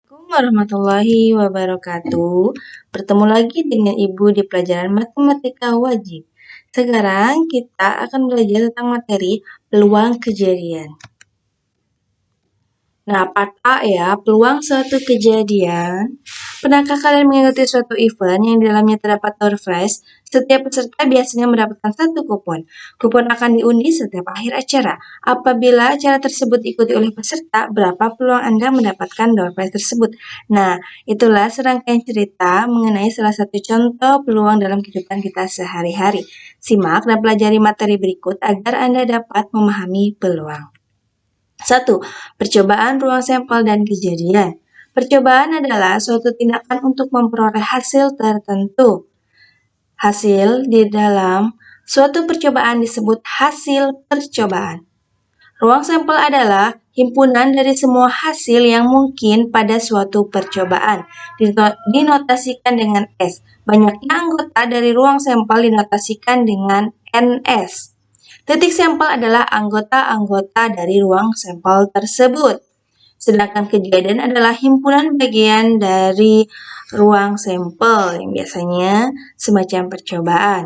Assalamualaikum warahmatullahi wabarakatuh. Bertemu lagi dengan Ibu di pelajaran matematika wajib. Sekarang kita akan belajar tentang materi peluang kejadian. Nah, part A ya, peluang suatu kejadian. Pernahkah kalian mengikuti suatu event yang di dalamnya terdapat door prize? Setiap peserta biasanya mendapatkan satu kupon. Kupon akan diundi setiap akhir acara. Apabila acara tersebut diikuti oleh peserta, berapa peluang Anda mendapatkan door prize tersebut? Nah, itulah serangkaian cerita mengenai salah satu contoh peluang dalam kehidupan kita sehari-hari. Simak dan pelajari materi berikut agar Anda dapat memahami peluang. 1. Percobaan ruang sampel dan kejadian. Percobaan adalah suatu tindakan untuk memperoleh hasil tertentu. Hasil di dalam suatu percobaan disebut hasil percobaan. Ruang sampel adalah himpunan dari semua hasil yang mungkin pada suatu percobaan. Dinotasikan dengan S. Banyaknya anggota dari ruang sampel dinotasikan dengan NS. Titik sampel adalah anggota-anggota dari ruang sampel tersebut. Sedangkan kejadian adalah himpunan bagian dari ruang sampel yang biasanya semacam percobaan.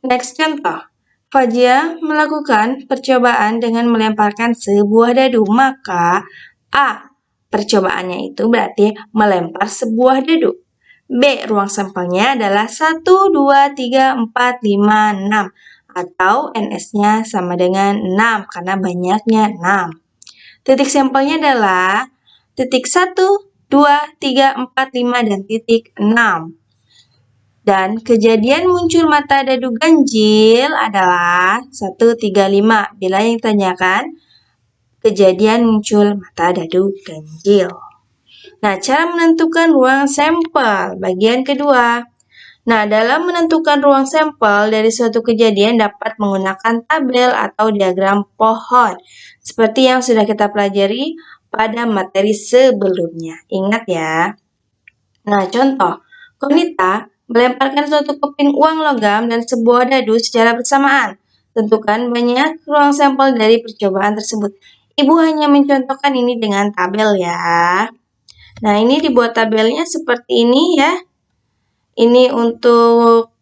Next contoh. Fajia melakukan percobaan dengan melemparkan sebuah dadu. Maka A. Percobaannya itu berarti melempar sebuah dadu. B. Ruang sampelnya adalah 1, 2, 3, 4, 5, 6. Atau NS-nya sama dengan 6 karena banyaknya 6. Titik sampelnya adalah titik 1, 2, 3, 4, 5, dan titik 6. Dan kejadian muncul mata dadu ganjil adalah 1, 3, 5. Bila yang ditanyakan, kejadian muncul mata dadu ganjil. Nah, cara menentukan ruang sampel, bagian kedua. Nah, dalam menentukan ruang sampel dari suatu kejadian dapat menggunakan tabel atau diagram pohon, seperti yang sudah kita pelajari pada materi sebelumnya. Ingat ya. Nah, contoh, Konita melemparkan suatu keping uang logam dan sebuah dadu secara bersamaan. Tentukan banyak ruang sampel dari percobaan tersebut. Ibu hanya mencontohkan ini dengan tabel ya. Nah, ini dibuat tabelnya seperti ini ya. Ini untuk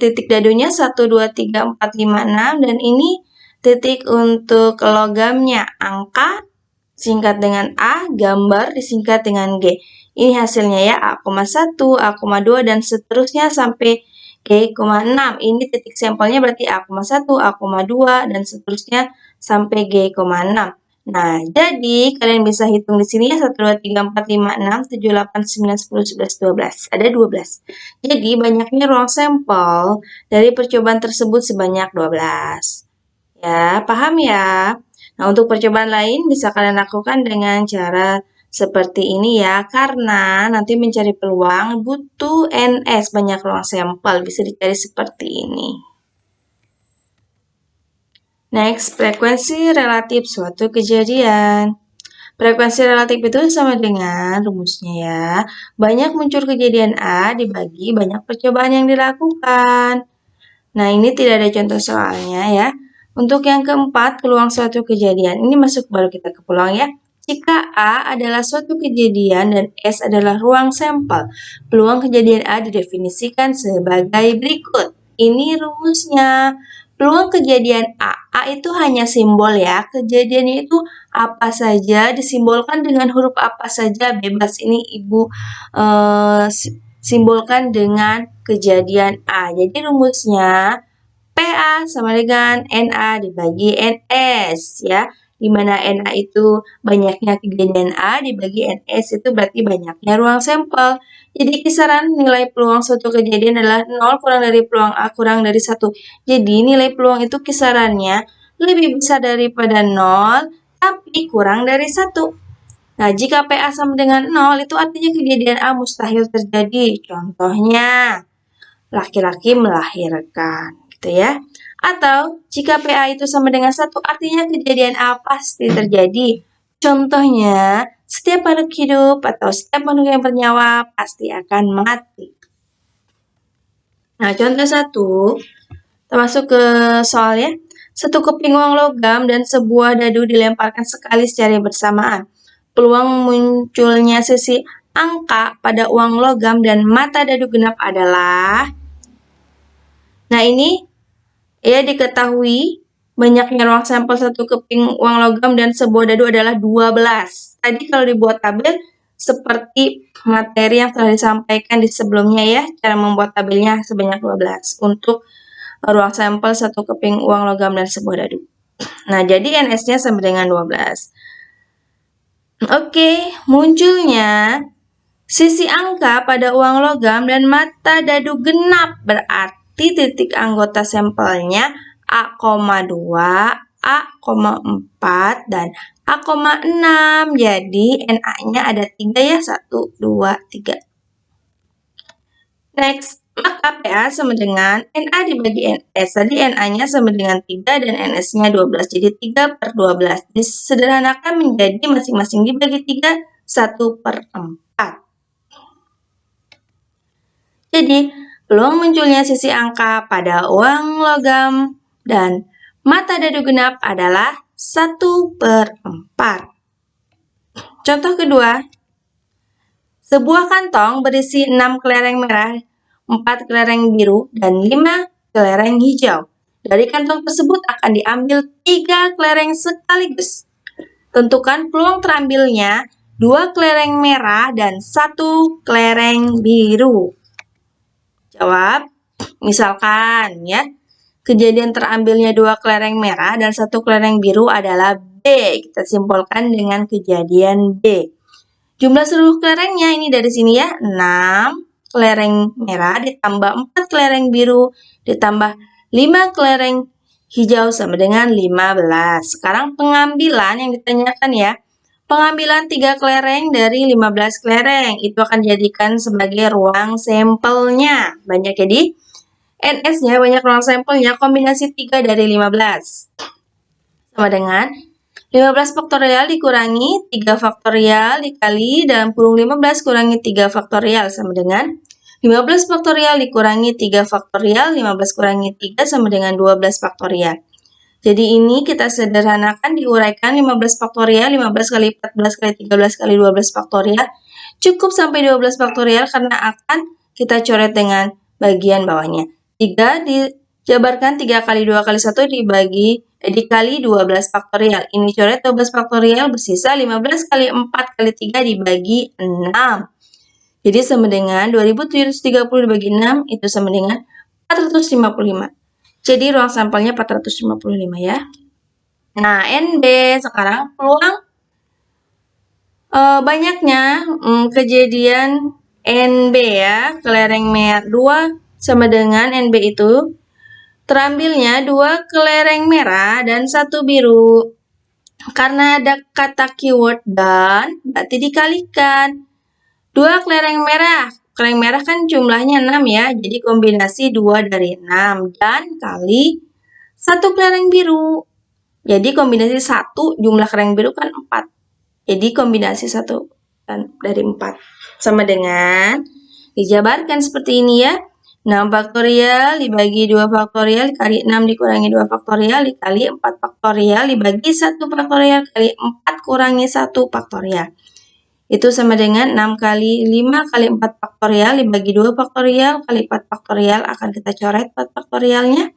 titik dadunya 1, 2, 3, 4, 5, 6. Dan ini titik untuk logamnya. Angka singkat dengan A, gambar disingkat dengan G. Ini hasilnya ya, A,1, A,2, dan seterusnya sampai G,6. Ini titik sampelnya berarti A,1, A,2, dan seterusnya sampai G,6. Nah, jadi kalian bisa hitung di sini ya, 1, 2, 3, 4, 5, 6, 7, 8, 9, 10, 11, 12. Ada 12. Jadi, banyaknya ruang sampel dari percobaan tersebut sebanyak 12. Ya, paham ya? Nah, untuk percobaan lain bisa kalian lakukan dengan cara seperti ini ya, karena nanti mencari peluang butuh NS, banyak ruang sampel, bisa dicari seperti ini. Next, frekuensi relatif suatu kejadian. Frekuensi relatif itu sama dengan rumusnya ya. Banyak muncul kejadian A dibagi banyak percobaan yang dilakukan. Nah, ini tidak ada contoh soalnya ya. Untuk yang keempat, peluang suatu kejadian. Ini masuk baru kita ke peluang ya. Jika A adalah suatu kejadian dan S adalah ruang sampel, peluang kejadian A didefinisikan sebagai berikut. Ini rumusnya. Peluang kejadian A. A itu hanya simbol ya. Kejadiannya itu apa saja, disimbolkan dengan huruf apa saja, bebas. Ini Ibu simbolkan dengan kejadian A. Jadi rumusnya PA sama dengan NA dibagi NS ya. Di mana NA itu banyaknya kejadian A dibagi NS itu berarti banyaknya ruang sampel. Jadi kisaran nilai peluang suatu kejadian adalah 0 kurang dari peluang A kurang dari 1. Jadi nilai peluang itu kisarannya lebih besar daripada 0 tapi kurang dari 1. Nah, jika PA sama dengan 0 itu artinya kejadian A mustahil terjadi. Contohnya, laki-laki melahirkan, gitu ya. Atau jika PA itu sama dengan 1, artinya kejadian A pasti terjadi. Contohnya, setiap makhluk hidup atau setiap makhluk yang bernyawa pasti akan mati. Nah, contoh 1, kita masuk ke soal ya. 1 keping uang logam dan sebuah dadu dilemparkan sekali secara bersamaan. peluang munculnya sisi angka pada uang logam dan mata dadu genap adalah, nah ini ya diketahui banyaknya ruang sampel satu keping uang logam dan sebuah dadu adalah 12. Tadi kalau dibuat tabel seperti materi yang telah disampaikan di sebelumnya ya, cara membuat tabelnya sebanyak 12 untuk ruang sampel satu keping uang logam dan sebuah dadu. Nah, jadi NS-nya sama dengan 12. Oke, munculnya sisi angka pada uang logam dan mata dadu genap berarti titik anggota sampelnya A,2, A,4, dan A,6. Jadi NA-nya ada 3 ya, 1, 2, 3. Next, maka PA sama dengan NA dibagi NS. Tadi NA-nya sama dengan 3 dan NS-nya 12. Jadi 3/12. Disederhanakan menjadi masing-masing dibagi 3, 1/4. Jadi, peluang munculnya sisi angka pada uang logam dan mata dadu genap adalah 1/4. Contoh kedua, sebuah kantong berisi 6 kelereng merah, 4 kelereng biru, dan 5 kelereng hijau. Dari kantong tersebut akan diambil 3 kelereng sekaligus. Tentukan peluang terambilnya 2 kelereng merah dan 1 kelereng biru. Jawab, misalkan ya, kejadian terambilnya 2 kelereng merah dan 1 kelereng biru adalah B. Kita simpulkan dengan kejadian B. Jumlah seluruh kelerengnya ini dari sini ya, 6 kelereng merah ditambah 4 kelereng biru ditambah 5 kelereng hijau sama dengan 15. Sekarang pengambilan yang ditanyakan ya. Pengambilan 3 kelereng dari 15 kelereng itu akan dijadikan sebagai ruang sampelnya. Banyak jadi NS-nya banyak ruang sampelnya kombinasi 3 dari 15. Sama dengan 15 faktorial dikurangi 3 faktorial dikali dalam kurung 15 kurangi 3 faktorial sama dengan 15 faktorial dikurangi 3 faktorial, 15 kurangi 3 sama dengan 12 faktorial. Jadi ini kita sederhanakan diuraikan 15 faktorial, 15 kali 14 kali 13 kali 12 faktorial. Cukup sampai 12 faktorial karena akan kita coret dengan bagian bawahnya. 3 dijabarkan 3 kali 2 kali 1 dikali 12 faktorial. Ini coret 12 faktorial bersisa 15 kali 4 kali 3 dibagi 6. Jadi sama dengan 2730 dibagi 6 itu sama dengan 455. Jadi ruang sampelnya 455 ya. Nah, NB sekarang peluang banyaknya kejadian NB ya, kelereng merah 2 sama dengan NB itu terambilnya 2 kelereng merah dan 1 biru. Karena ada kata keyword dan, berarti dikalikan. 2 kelereng merah. Kelereng merah kan jumlahnya 6 ya, jadi kombinasi 2 dari 6 dan kali 1 kelereng biru. Jadi kombinasi 1 jumlah kelereng biru kan 4. Jadi kombinasi 1 dari 4. Sama dengan dijabarkan seperti ini ya. 6 faktorial dibagi 2 faktorial dikali 6 dikurangi 2 faktorial dikali 4 faktorial dibagi 1 faktorial kali 4 kurangi 1 faktorial. Itu sama dengan 6 kali 5 kali 4 faktorial dibagi 2 faktorial kali 4 faktorial akan kita coret 4 faktorialnya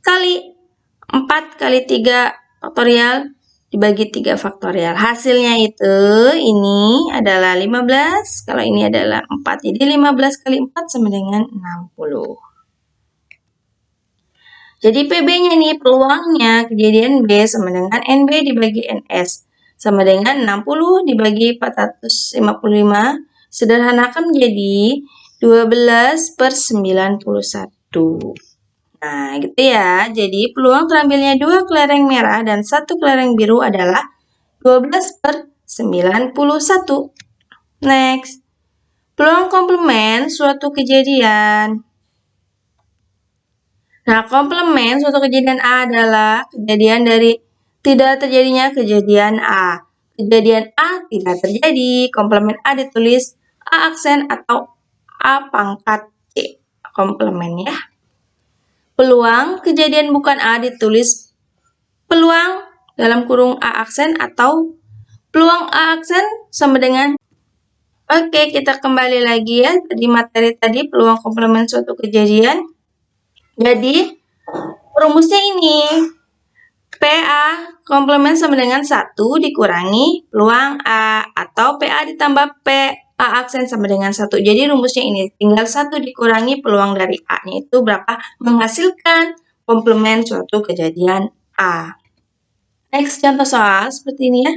kali 4 kali 3 faktorial dibagi 3 faktorial. Hasilnya itu ini adalah 15, kalau ini adalah 4. Jadi 15 kali 4 sama dengan 60. Jadi PB-nya nih peluangnya kejadian B sama dengan NB dibagi NS. Sama dengan 60 dibagi 455. Sederhanakan menjadi 12/91. Nah, gitu ya. Jadi, peluang terambilnya 2 kelereng merah dan 1 kelereng biru adalah 12/91. Next. Peluang komplement suatu kejadian. Nah, komplement suatu kejadian A adalah kejadian dari tidak terjadinya kejadian A. Kejadian A tidak terjadi, komplement A ditulis A aksen atau A pangkat C. Komplement ya. Peluang kejadian bukan A ditulis peluang dalam kurung A aksen atau Peluang A aksen sama dengan Oke, kita kembali lagi ya di materi tadi peluang komplement suatu kejadian. Jadi, rumusnya ini. PA komplement sama dengan 1 dikurangi peluang A atau PA ditambah PA aksen sama dengan 1. Jadi rumusnya ini tinggal 1 dikurangi peluang dari A-nya itu berapa menghasilkan komplement suatu kejadian A. Next contoh soal seperti ini ya.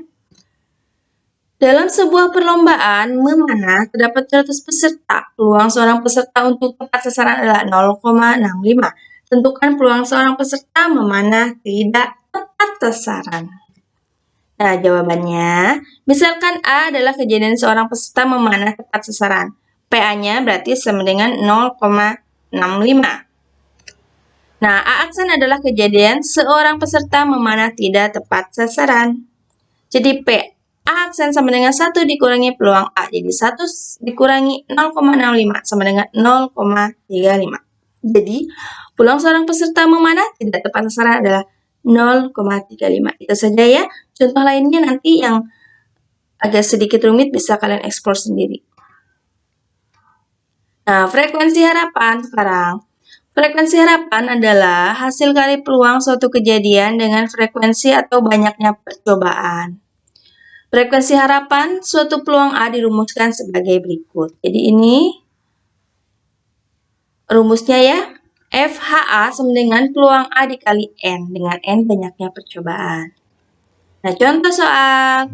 Dalam sebuah perlombaan memanah terdapat 100 peserta. Peluang seorang peserta untuk tepat sasaran adalah 0,65. Tentukan peluang seorang peserta memanah tidak tepat sasaran. Nah, jawabannya, misalkan A adalah kejadian seorang peserta memanah tepat sasaran. PA-nya berarti sama dengan 0,65. Nah, A aksen adalah kejadian seorang peserta memanah tidak tepat sasaran. Jadi P A aksen sama dengan 1 dikurangi peluang A. Jadi 1 dikurangi 0,65 sama dengan 0,35. Jadi, peluang seorang peserta memanah tidak tepat sasaran adalah 0,35. Itu saja ya. Contoh lainnya nanti yang agak sedikit rumit bisa kalian eksplor sendiri. Nah, frekuensi harapan sekarang. Frekuensi harapan adalah hasil kali peluang suatu kejadian dengan frekuensi atau banyaknya percobaan. Frekuensi harapan suatu peluang A dirumuskan sebagai berikut. Jadi ini rumusnya ya. FHA sama dengan peluang A dikali N, dengan N banyaknya percobaan. Nah, contoh soal.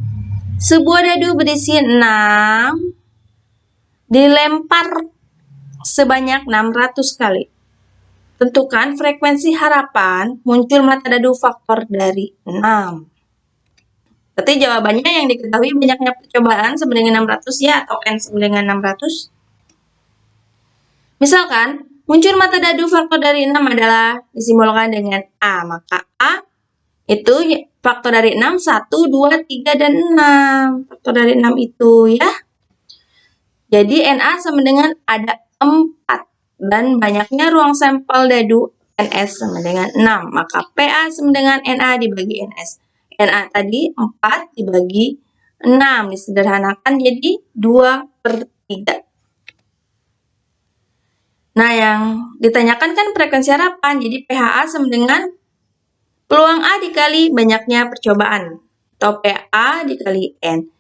Sebuah dadu berisi 6 dilempar sebanyak 600 kali. Tentukan frekuensi harapan muncul mata dadu faktor dari 6. Berarti jawabannya yang diketahui banyaknya percobaan sama dengan 600 ya, atau N sama dengan 600. Misalkan, muncul mata dadu faktor dari 6 adalah disimbolkan dengan A. Maka A itu faktor dari 6, 1, 2, 3, dan 6. Faktor dari 6 itu ya. Jadi NA sama dengan ada 4. Dan banyaknya ruang sampel dadu NS sama dengan 6. Maka PA sama dengan NA dibagi NS. NA tadi 4 dibagi 6. Disederhanakan jadi 2/3. Nah, yang ditanyakan kan frekuensi harapan. Jadi PHA sama dengan peluang A dikali banyaknya percobaan. Atau PA dikali N.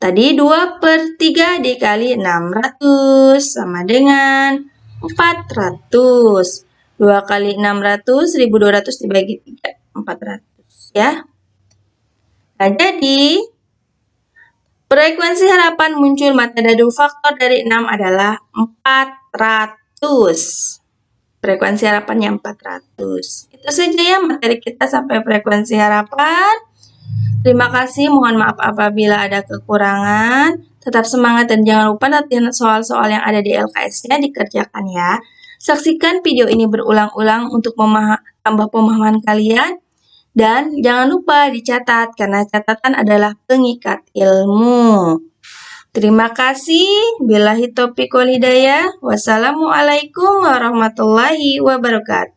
Tadi 2/3 dikali 600 sama dengan 400. 2 kali 600, 1200 dibagi 3, 400 ya. Nah, jadi frekuensi harapan muncul mata dadu faktor dari 6 adalah 400. Frekuensi harapannya 400. Itu saja ya materi kita sampai frekuensi harapan. Terima kasih, mohon maaf apabila ada kekurangan. Tetap semangat dan jangan lupa latihan soal-soal yang ada di LKS-nya dikerjakan ya. Saksikan video ini berulang-ulang untuk tambah pemahaman kalian. Dan jangan lupa dicatat, karena catatan adalah pengikat ilmu. Terima kasih. Billahi taufiq wal hidayah. Wassalamualaikum warahmatullahi wabarakatuh.